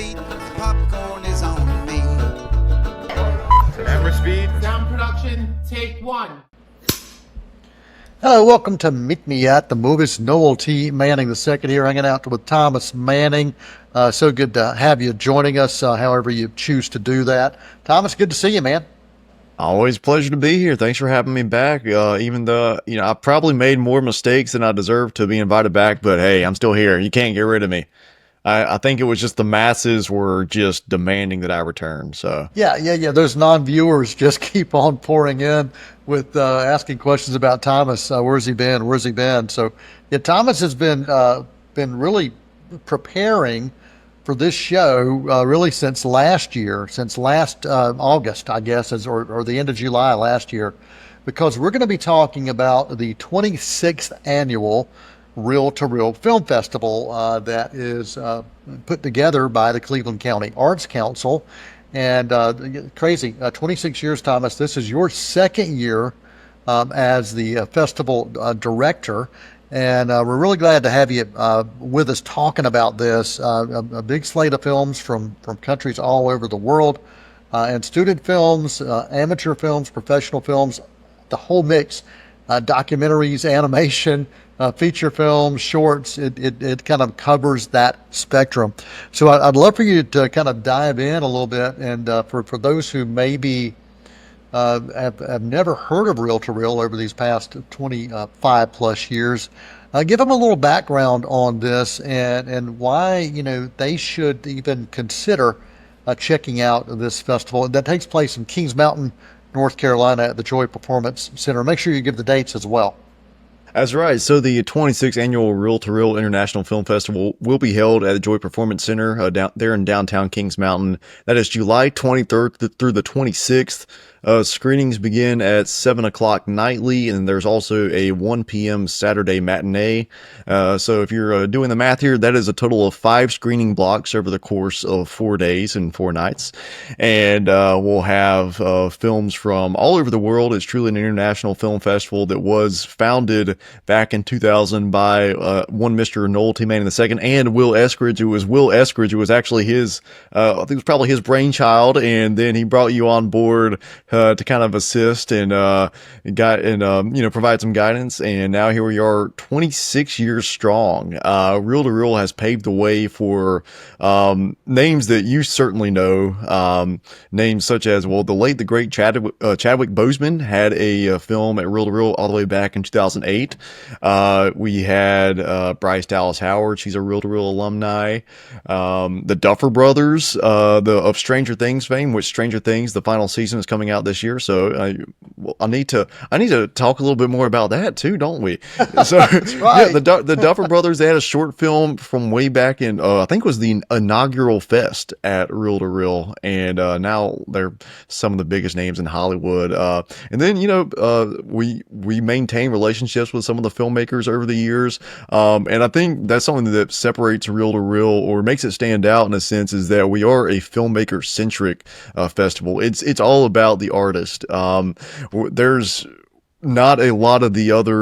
seat, popcorn is on me. Camera speed. Sound production, take one. Hello, welcome to Meet Me at the Movies. Noel T. Manning II here, hanging out with Thomas Manning. So good to have you joining us, however you choose to do that. Thomas, good to see you, man. Always a pleasure to be here. Thanks for having me back. Even though, I probably made more mistakes than I deserve to be invited back, but hey, I'm still here. You can't get rid of me. I think it was just the masses were just demanding that I return. So Yeah. Those non-viewers just keep on pouring in with asking questions about Thomas. Where's he been? Where's he been? So, yeah, Thomas has been really preparing for this show really since last year, since last August, I guess, or the end of July last year, because we're going to be talking about the 26th annual Reel to Reel Film Festival that is put together by the Cleveland County Arts Council. And crazy, 26 years, Thomas. This is your second year as the festival director. And we're really glad to have you with us talking about this. A big slate of films from countries all over the world, and student films, amateur films, professional films, the whole mix, documentaries, animation, feature films, shorts. It kind of covers that spectrum. So I'd love for you to kind of dive in a little bit. And for those who maybe have never heard of Reel to Reel over these past 25 plus years, give them a little background on this and why they should even consider checking out this festival that takes place in Kings Mountain, North Carolina at the Joy Performance Center. Make sure you give the dates as well. that's right. So the 26th annual Reel to Reel International Film Festival will be held at the Joy Performance Center down there in downtown Kings Mountain. That is July 23rd through the 26th. Screenings begin at 7 o'clock nightly, and there's also a 1 p.m. Saturday matinee. So if you're doing the math here, that is a total of 5 screening blocks over the course of 4 days and 4 nights. And we'll have films from all over the world. It's truly an international film festival that was founded back in 2000 by one Mr. Noel T. Manning II and Will Eskridge. It was Will Eskridge. It was actually his, I think it was probably his brainchild, and then he brought you on board to kind of assist and provide some guidance. And now here we are, 26 years strong. Reel to Reel has paved the way for names that you certainly know. Names such as, well, the great Chadwick Boseman had a film at Reel to Reel all the way back in 2008. We had Bryce Dallas Howard. She's a Reel to Reel alumni. The Duffer Brothers, of Stranger Things fame, which Stranger Things, the final season is coming out this year, so I need to talk a little bit more about that too, don't we? So That's right. yeah, the Duffer Brothers, they had a short film from way back in I think it was the inaugural fest at Reel to Reel, and now they're some of the biggest names in Hollywood. And then we maintain relationships with some of the filmmakers over the years, and I think that's something that separates Reel to Reel or makes it stand out in a sense, is that we are a filmmaker centric festival. It's all about the artist. There's not a lot of the other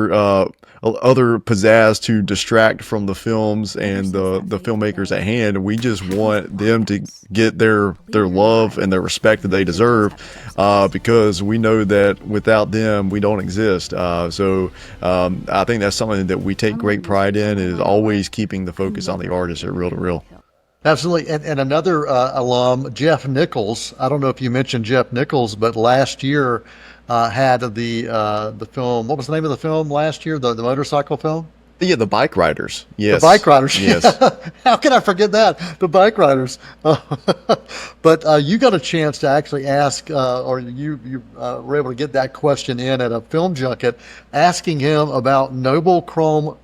pizzazz to distract from the films and the filmmakers at hand. We just want them to get their love and their respect that they deserve, because we know that without them we don't exist. So I think that's something that we take great pride in, is always keeping the focus on the artist at Reel to Reel. Absolutely. And another alum, Jeff Nichols. I don't know if you mentioned Jeff Nichols, but last year had the film. What was the name of the film last year? The motorcycle film? Yeah, the Bike Riders. Yes. The Bike Riders. Yes. How can I forget that? The Bike Riders. But you got a chance to actually ask, or you were able to get that question in at a film junket, asking him about Noble Chrome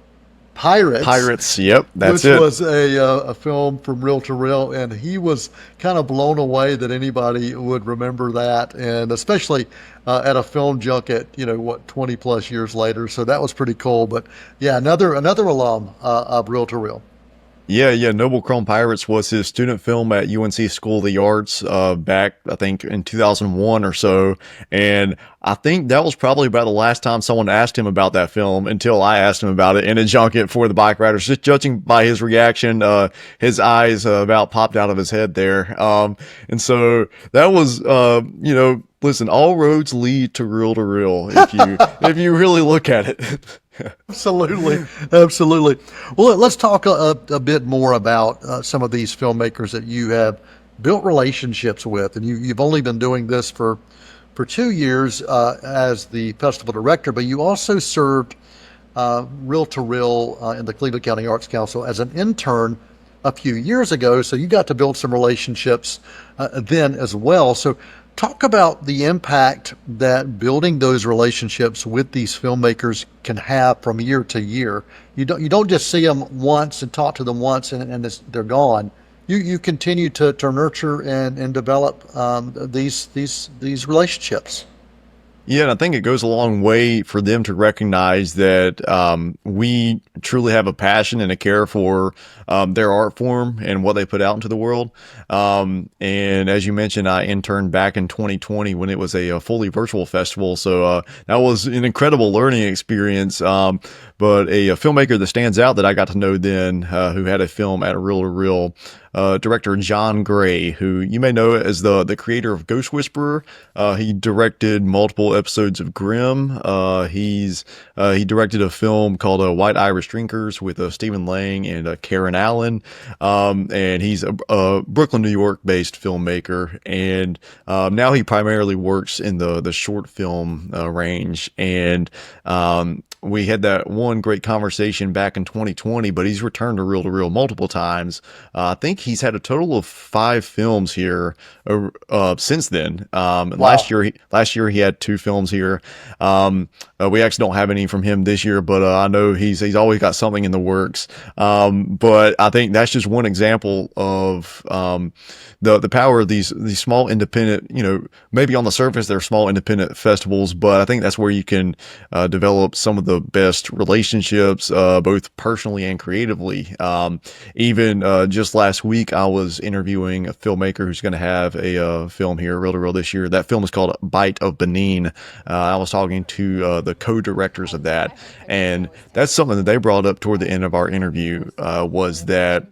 Pirates. Yep, that's which it. was a film from Reel to Reel, and he was kind of blown away that anybody would remember that, and especially at a film junket, 20 plus years later. So that was pretty cool. But yeah, another alum of Reel to Reel. Yeah. Noble Chrome Pirates was his student film at UNC School of the Arts back, I think, in 2001 or so. And I think that was probably about the last time someone asked him about that film until I asked him about it in a junket for the Bike Riders. Just judging by his reaction, his eyes about popped out of his head there. And so that was, listen, all roads lead to reel if you really look at it. Absolutely, absolutely. Well, let's talk a bit more about some of these filmmakers that you have built relationships with, and you've only been doing this for 2 years as the festival director, but you also served reel to reel in the Cleveland County Arts Council as an intern a few years ago. So you got to build some relationships then as well. So talk about the impact that building those relationships with these filmmakers can have from year to year. You don't just see them once and talk to them once and they're gone. You continue to nurture and develop these relationships. Yeah, and I think it goes a long way for them to recognize that we truly have a passion and a care for their art form and what they put out into the world. And as you mentioned, I interned back in 2020 when it was a fully virtual festival. So that was an incredible learning experience. But a filmmaker that stands out that I got to know then, who had a film at Reel to Reel, director John Gray, who you may know as the creator of Ghost Whisperer. He directed multiple episodes of Grimm. He directed a film called White Irish Drinkers with Stephen Lang and Karen Allen. And he's a Brooklyn, New York based filmmaker. And now he primarily works in the short film range. And we had that one great conversation back in 2020, but he's returned to Reel multiple times. I think he's had a total of 5 films here since then. Wow. Last year he had 2 films here. We actually don't have any from him this year, but I know he's always got something in the works. But I think that's just one example of the power of these small independent, maybe on the surface they're small independent festivals, but I think that's where you can develop some of the best relationships, both personally and creatively. Even just last week, I was interviewing a filmmaker who's going to have a film here, Reel to Reel, this year. That film is called Bite of Benin. I was talking to the co-directors of that, and that's something that they brought up toward the end of our interview, was that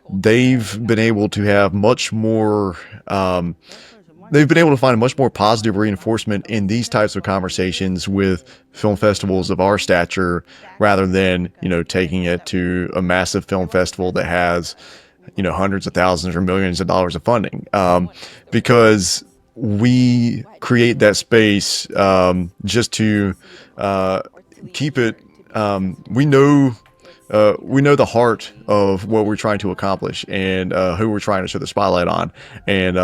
they've been able to have much more they've been able to find a much more positive reinforcement in these types of conversations with film festivals of our stature, rather than, taking it to a massive film festival that has, hundreds of thousands or millions of dollars of funding. Because we create that space just to keep it. We know the heart of what we're trying to accomplish and who we're trying to show the spotlight on. And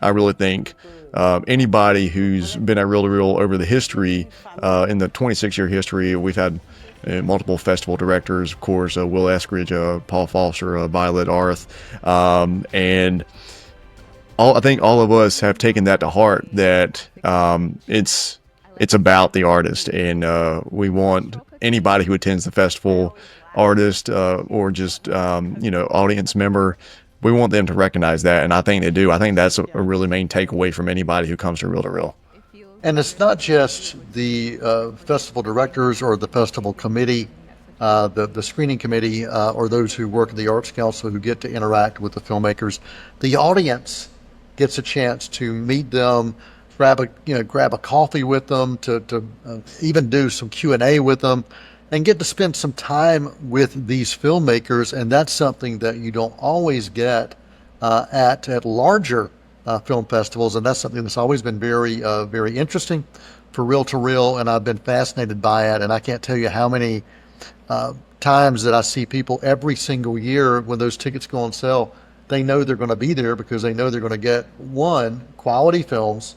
I really think anybody who's been at Reel to Reel over the history, in the 26-year history, we've had multiple festival directors, of course, Will Eskridge, Paul Foster, Violet Arth, and I think all of us have taken that to heart, that it's about the artist, and we want anybody who attends the festival, artist or just audience member, we want them to recognize that, and I think they do. I think that's a really main takeaway from anybody who comes to Reel. And it's not just the festival directors or the festival committee, the screening committee, or those who work at the Arts Council who get to interact with the filmmakers. The audience gets a chance to meet them, grab a coffee with them, to even do some Q&A with them, and get to spend some time with these filmmakers. And that's something that you don't always get at larger film festivals, and that's something that's always been very very interesting for Reel to Reel, and I've been fascinated by it. And I can't tell you how many times that I see people every single year when those tickets go on sale, they know they're going to be there because they know they're going to get quality films,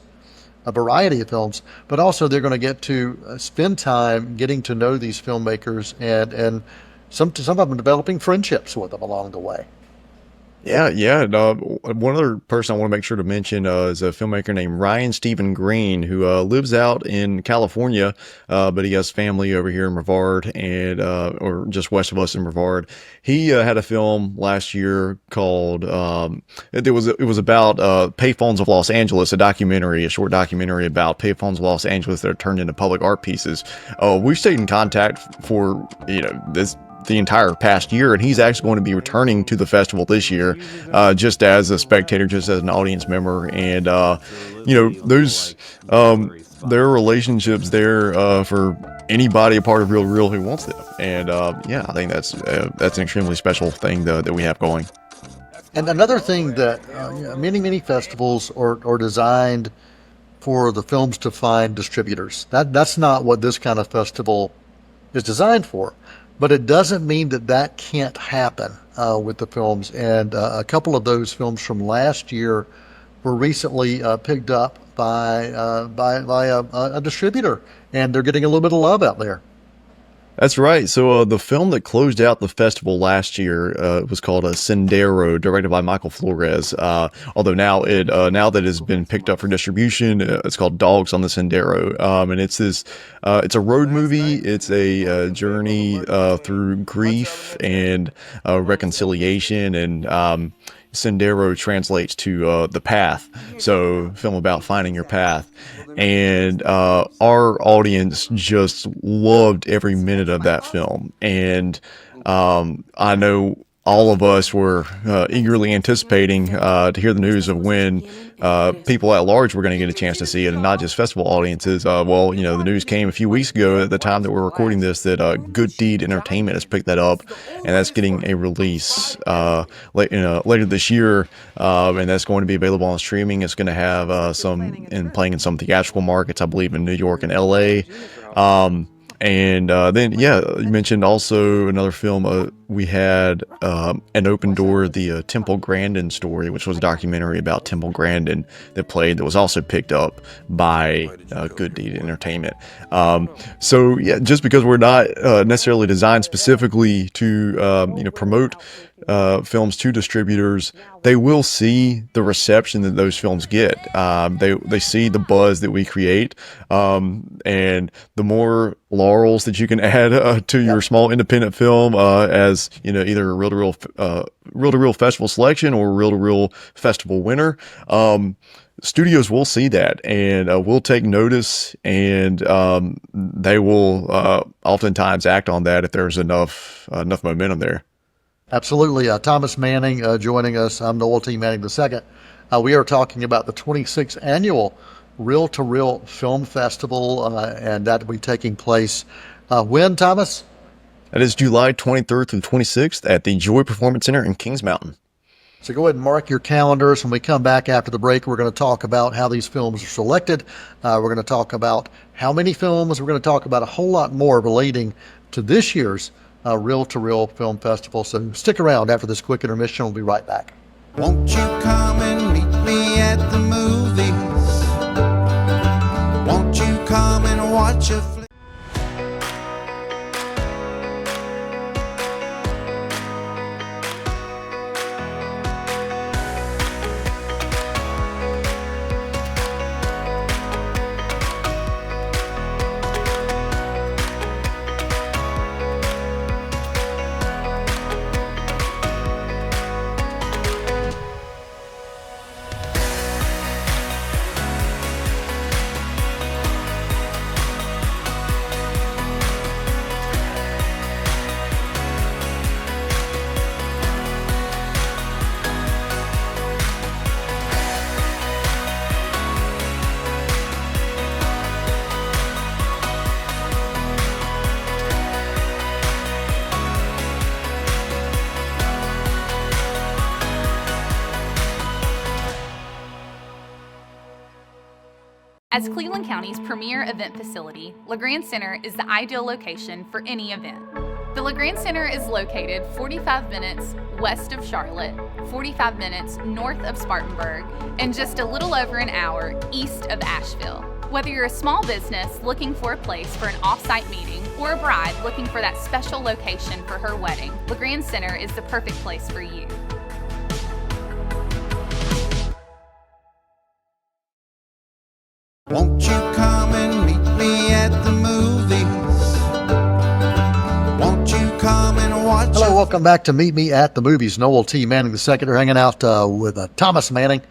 a variety of films, but also they're going to get to spend time getting to know these filmmakers, and some of them developing friendships with them along the way. Yeah. And, one other person I want to make sure to mention is a filmmaker named Ryan Stephen Green, who lives out in California, but he has family over here in Brevard and or just west of us in Brevard. He had a film last year called it was about payphones of Los Angeles, a short documentary about payphones of Los Angeles that are turned into public art pieces. We've stayed in contact for the entire past year, and he's actually going to be returning to the festival this year, just as a spectator, just as an audience member. And those there are relationships there for anybody a part of Real to Real who wants them. And I think that's an extremely special thing that we have going. And another thing that many festivals are designed for the films to find distributors. That's not what this kind of festival is designed for. But it doesn't mean that can't happen with the films. And a couple of those films from last year were recently picked up by a distributor, and they're getting a little bit of love out there. That's right. So the film that closed out the festival last year was called Sendero, directed by Michael Flores. Although now that it has been picked up for distribution, it's called Dogs on the Sendero, and it's a road movie. It's a journey through grief and reconciliation, and Sendero translates to the path. So, film about finding your path. And our audience just loved every minute of that film. And I know all of us were eagerly anticipating to hear the news of when people at large were going to get a chance to see it, and not just festival audiences. The news came a few weeks ago at the time that we're recording this that Good Deed Entertainment has picked that up, and that's getting a release later this year, and that's going to be available on streaming. It's going to have playing in some theatrical markets, I believe, in New York and LA. And then, you mentioned also another film. We had An Open Door, the Temple Grandin story, which was a documentary about Temple Grandin that was also picked up by Good Deed Entertainment. Just because we're not necessarily designed specifically to promote films to distributors, they will see the reception that those films get. They see the buzz that we create, and the more laurels that you can add to your small independent film, as either a reel-to-reel festival selection or reel-to-reel festival winner, studios will see that and will take notice, and they will oftentimes act on that if there's enough momentum there. Absolutely. Thomas Manning joining us. I'm Noel T. Manning II. We are talking about the 26th annual Reel to Reel Film Festival, and that will be taking place when, Thomas? That is July 23rd through 26th at the Joy Performance Center in Kings Mountain. So go ahead and mark your calendars. When we come back after the break, we're going to talk about how these films are selected. We're going to talk about how many films. We're going to talk about a whole lot more relating to this year's Reel to Reel Film Festival. So stick around after this quick intermission. We'll be right back. Won't you come and meet me at the movies? Won't you come and watch a flick? As Cleveland County's premier event facility, LeGrand Center is the ideal location for any event. The LeGrand Center is located 45 minutes west of Charlotte, 45 minutes north of Spartanburg, and just a little over an hour east of Asheville. Whether you're a small business looking for a place for an off-site meeting or a bride looking for that special location for her wedding, LeGrand Center is the perfect place for you. Won't you come and meet me at the movies? Won't you come and watch? Hello, welcome back to Meet Me at the Movies. Noel T. Manning II are hanging out with Thomas Manning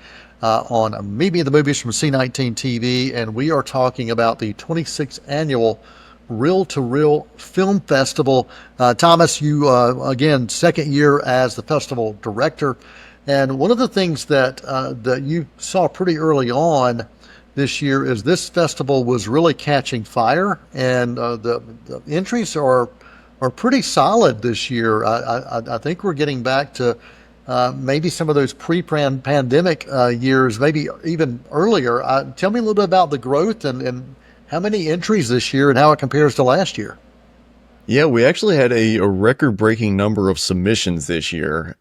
on Meet Me at the Movies from C19 TV, and we are talking about the 26th annual Reel to Reel Film Festival. Thomas, you again, second year as the festival director, and one of the things that that you saw pretty early on this year is this festival was really catching fire, and the entries are pretty solid this year. I think we're getting back to maybe some of those pre-pandemic years, maybe even earlier. Tell me a little bit about the growth and how many entries this year and how it compares to last year. Yeah, we actually had a record-breaking number of submissions this year.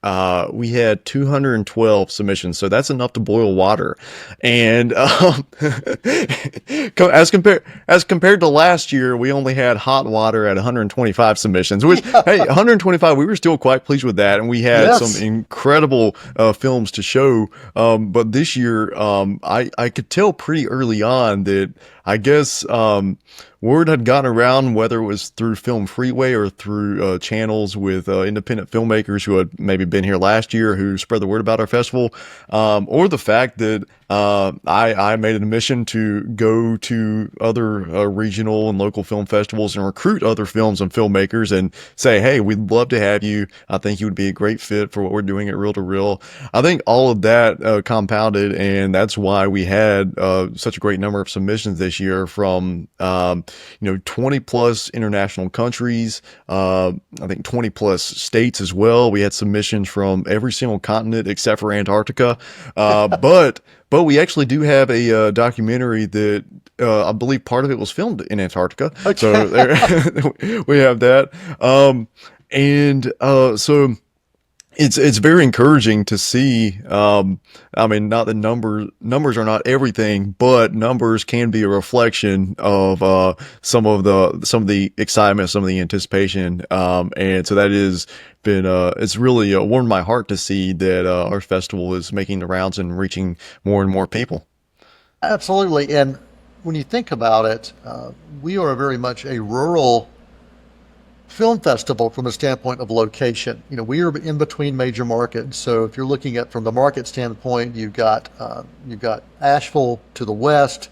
We had 212 submissions, so that's enough to boil water. And as compared to last year, we only had hot water at 125 submissions. Which, hey, 125, we were still quite pleased with that, and we had some incredible films to show. But this year, I could tell pretty early on that I guess word had gotten around, whether it was through Film Freeway or through channels with independent filmmakers who had maybe been here last year, who spread the word about our festival, or the fact that I made it a mission to go to other regional and local film festivals and recruit other films and filmmakers and say, hey, we'd love to have you. I think you would be a great fit for what we're doing at Reel to Reel. I think all of that compounded, and that's why we had such a great number of submissions this year from 20 plus international countries, I think 20 plus states as well. We had submissions from every single continent except for Antarctica. But we actually do have a documentary that I believe part of it was filmed in Antarctica. Okay. So there, we have that. So it's very encourage to see. I mean, not that numbers are not everything, but numbers can be a reflection of some of the excitement, some of the anticipation. And so that is been it's really warmed my heart to see that our festival is making the rounds and reaching more and more people. Absolutely. And when you think about it, we are very much a rural film festival from the standpoint of location. We are in between major markets. So if you're looking at from the market standpoint, you've got Asheville to the west,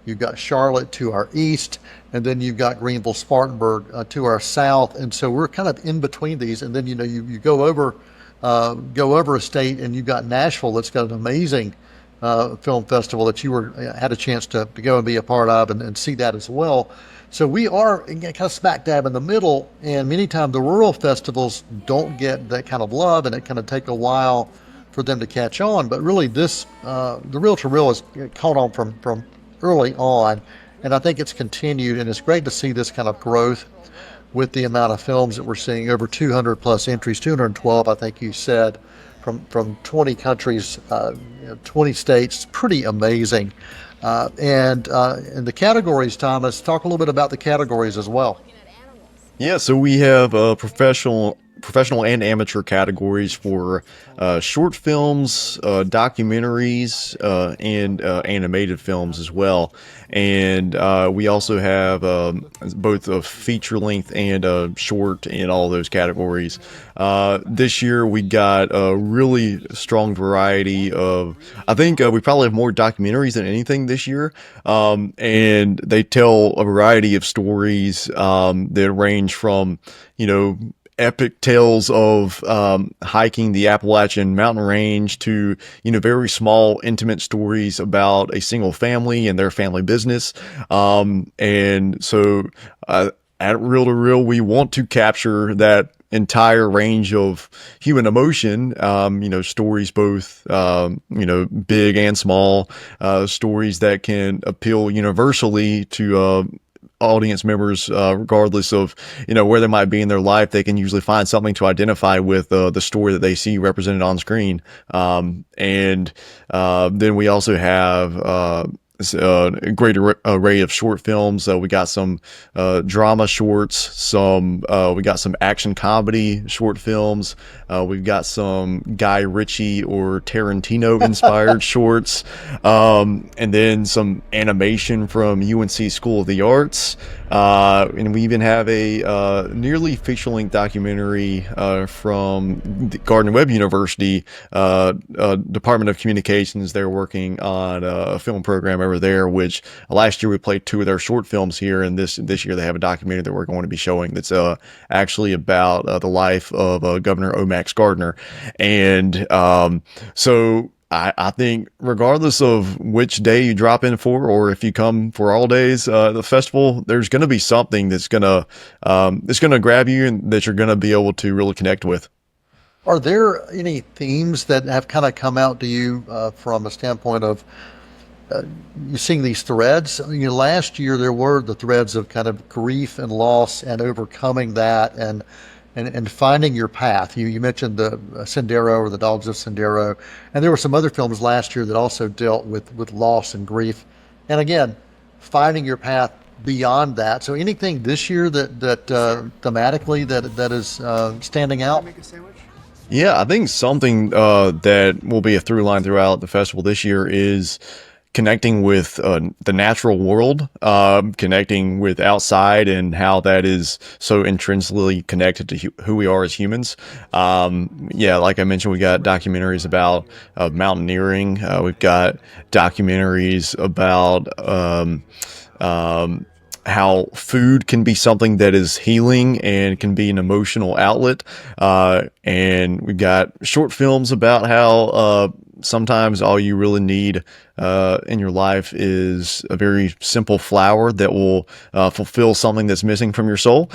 you've got Charlotte to our east, and then you've got Greenville, Spartanburg to our south. And so we're kind of in between these. And then you go over a state, and you've got Nashville that's got an amazing film festival that you had a chance to go and be a part of and see that as well. So we are kind of smack dab in the middle, and many times the rural festivals don't get that kind of love, and it kind of take a while for them to catch on. But really, the Reel to Reel is caught on from early on, and I think it's continued, and it's great to see this kind of growth with the amount of films that we're seeing. Over 200 plus entries, 212, I think you said, from 20 countries, 20 states. Pretty amazing. And the categories, Thomas, talk a little bit about the categories as well. Yeah, so we have professional and amateur categories for short films, documentaries, and animated films as well. And we also have both a feature length and a short in all those categories. This year we got a really strong variety of, I think we probably have more documentaries than anything this year. And they tell a variety of stories that range from, epic tales of hiking the Appalachian mountain range to, very small, intimate stories about a single family and their family business. And so at Reel to Reel, we want to capture that entire range of human emotion, stories both, big and small, stories that can appeal universally to audience members, regardless of where they might be in their life. They can usually find something to identify with the story that they see represented on screen. And then we also have a great array of short films. We got some drama shorts, we got some action comedy short films. We've got some Guy Ritchie or Tarantino inspired shorts, and then some animation from UNC School of the Arts. And we even have a nearly feature-length documentary from the Gardner-Webb University Department of Communications. They're working on a film program over there, which last year we played 2 of their short films here, and this year they have a documentary that we're going to be showing that's actually about the life of Governor Omax Gardner. And so I think regardless of which day you drop in for, or if you come for all days, the festival, there's going to be something that's going to grab you and that you're going to be able to really connect with. Are there any themes that have kind of come out to you from a standpoint of you seeing these threads? Last year there were the threads of kind of grief and loss and overcoming that and finding your path. You mentioned the Sendero, or the Dogs of Sendero, and there were some other films last year that also dealt with loss and grief. And again, finding your path beyond that. So anything this year that thematically that is standing out? Yeah, I think something that will be a through line throughout the festival this year is connecting with the natural world, connecting with outside, and how that is so intrinsically connected to who we are as humans. Yeah, like I mentioned, we got documentaries about mountaineering. We've got documentaries about how food can be something that is healing and can be an emotional outlet. And we've got short films about how sometimes all you really need in your life is a very simple flower that will fulfill something that's missing from your soul.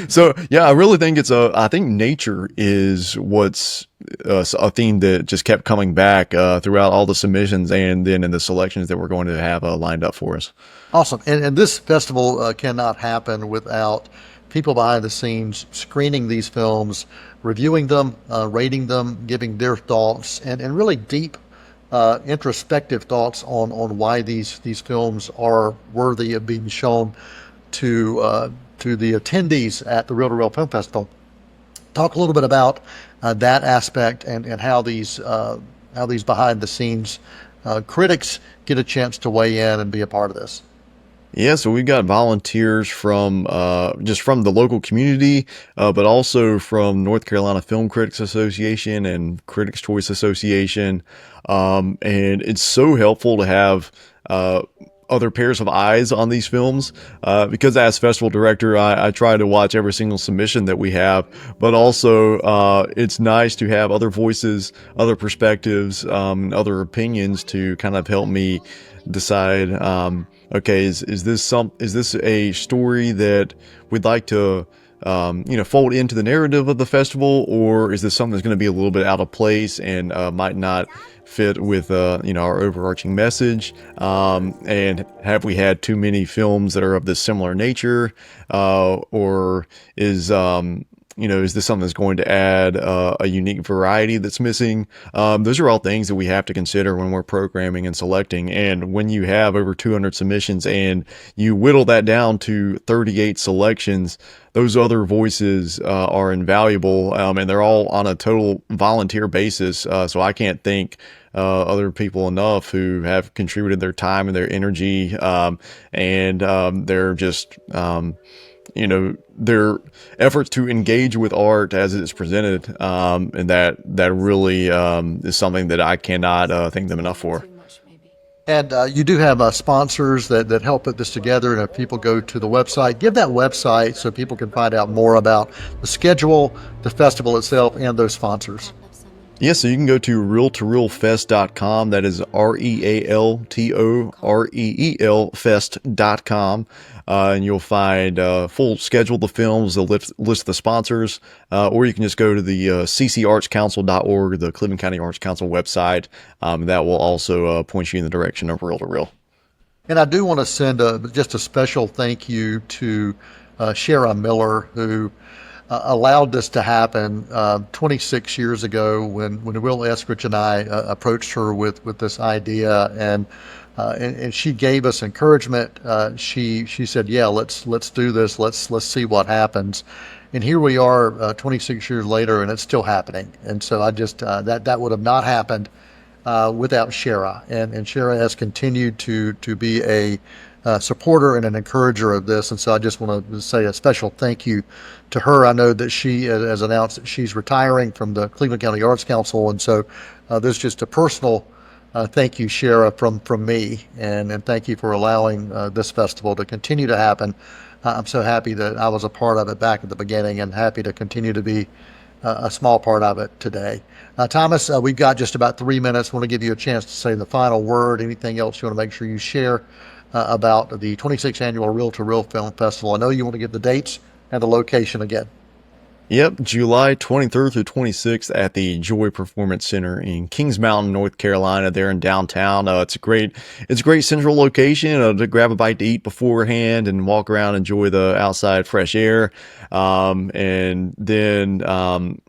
So yeah, I really think I think nature is what's a theme that just kept coming back throughout all the submissions and then in the selections that we're going to have lined up for us. Awesome. And this festival cannot happen without people behind the scenes screening these films, reviewing them, rating them, giving their thoughts, and really deep introspective thoughts on why these films are worthy of being shown to the attendees at the Reel to Reel Film Festival. Talk a little bit about that aspect and how these behind the scenes critics get a chance to weigh in and be a part of this. Yeah, so we've got volunteers from just from the local community, but also from North Carolina Film Critics Association and Critics' Choice Association. And it's so helpful to have other pairs of eyes on these films, because as festival director, I try to watch every single submission that we have, but also it's nice to have other voices, other perspectives, other opinions to kind of help me decide, okay, is this a story that we'd like to fold into the narrative of the festival, or is this something that's going to be a little bit out of place and might not fit with our overarching message? And have we had too many films that are of this similar nature, or is this something that's going to add a unique variety that's missing? Those are all things that we have to consider when we're programming and selecting. And when you have over 200 submissions and you whittle that down to 38 selections, those other voices are invaluable, and they're all on a total volunteer basis. So I can't thank other people enough who have contributed their time and their energy, and they're just their efforts to engage with art as it is presented, and that really is something that I cannot thank them enough for. And you do have sponsors that help put this together, and if people go to the website, give that website so people can find out more about the schedule, the festival itself, and those sponsors. Yeah, so you can go to reeltoreelfest.com. That is REALTOREEL fest.com. And you'll find full schedule of the films, the list of the sponsors, or you can just go to the ccartscouncil.org, the Cleveland County Arts Council website. That will also point you in the direction of Reel to Reel. And I do want to send just a special thank you to Shara Miller, who allowed this to happen 26 years ago when Will Eskridge and I approached her with this idea, and she gave us encouragement. She said, "Yeah, let's do this. Let's see what happens." And here we are, 26 years later, and it's still happening. And so I just that would have not happened without Shara, and Shara has continued to be a supporter and an encourager of this. And so I just want to say a special thank you to her. I know that she has announced that she's retiring from the Cleveland County Arts Council, and so there's just a personal thank you, Shara, from me, and thank you for allowing this festival to continue to happen. I'm so happy that I was a part of it back at the beginning, and happy to continue to be a small part of it today. Thomas, we've got just about 3 minutes. I want to give you a chance to say the final word. Anything else you want to make sure you share about the 26th Annual Reel to Reel Film Festival? I know you want to give the dates and the location again. Yep, July 23rd through 26th at the Joy Performance Center in Kings Mountain, North Carolina, there in downtown. It's a great central location to grab a bite to eat beforehand and walk around, enjoy the outside fresh air. And then,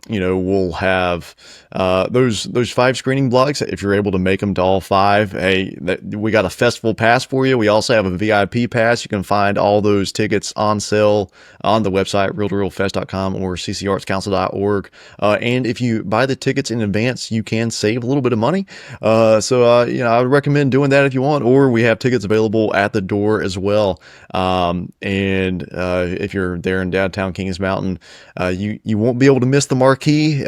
we'll have those 5 screening blocks. If you're able to make them to all 5, hey, we got a festival pass for you. We also have a VIP pass. You can find all those tickets on sale on the website, reeltoreelfest.com or ccartscouncil.org. And if you buy the tickets in advance, you can save a little bit of money. So I would recommend doing that if you want, or we have tickets available at the door as well. And if you're there in downtown Kings Mountain, you won't be able to miss the marquee.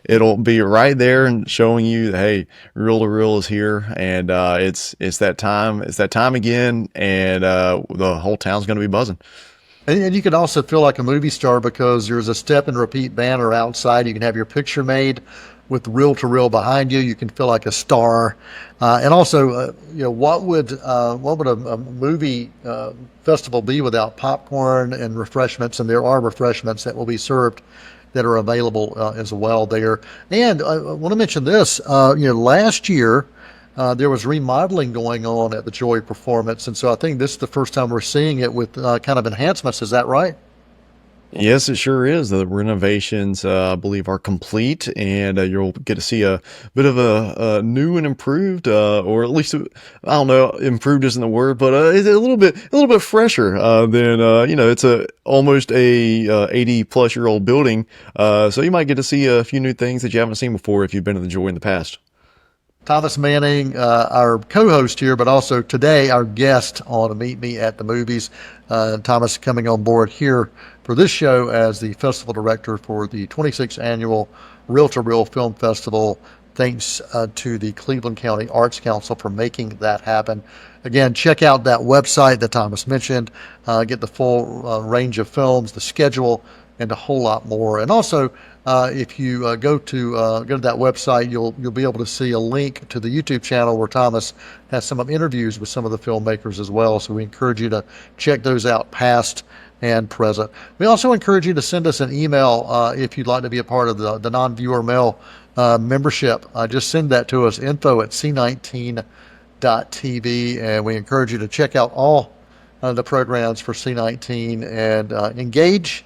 It'll be right there and showing you that, hey, Reel to Reel is here, and it's that time. It's that time again, and the whole town's going to be buzzing. And you can also feel like a movie star because there's a step and repeat banner outside. You can have your picture made with Reel to Reel behind you. You can feel like a star. And also, what would a movie festival be without popcorn and refreshments? And there are refreshments that will be served that are available as well there. And I want to mention this. Last year, there was remodeling going on at the Joy Performance, and so I think this is the first time we're seeing it with kind of enhancements. Is that right? Yes, it sure is. The renovations, I believe, are complete, and you'll get to see a bit of a new and improved, or at least I don't know, improved isn't the word, but it's a little bit fresher than it's almost a 80-plus-year-old building. So you might get to see a few new things that you haven't seen before if you've been to the Joy in the past. Thomas Manning, our co-host here, but also today our guest on Meet Me at the Movies. Thomas coming on board here for this show as the festival director for the 26th Annual Reel to Reel Film Festival. Thanks to the Cleveland County Arts Council for making that happen. Again, check out that website that Thomas mentioned. Get the full range of films, the schedule, and a whole lot more. And also, if you go to that website, you'll be able to see a link to the YouTube channel where Thomas has some interviews with some of the filmmakers as well. So we encourage you to check those out, past and present. We also encourage you to send us an email if you'd like to be a part of the non-viewer mail membership. Just send that to us, info@c19.tv, and we encourage you to check out all the programs for C19 and engage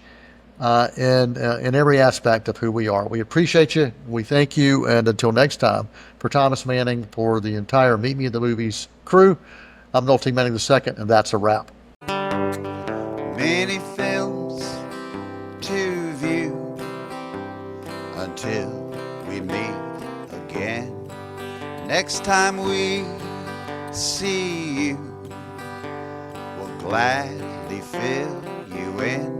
in every aspect of who we are. We appreciate you. We thank you. And until next time, for Thomas Manning, for the entire Meet Me at the Movies crew, I'm Noel T. Manning II, and that's a wrap. Many films to view until we meet again. Next time we see you, we'll gladly fill you in.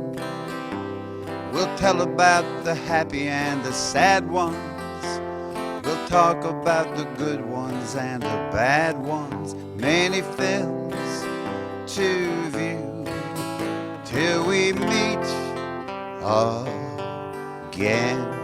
We'll tell about the happy and the sad ones. We'll talk about the good ones and the bad ones. Many films to view till we meet again.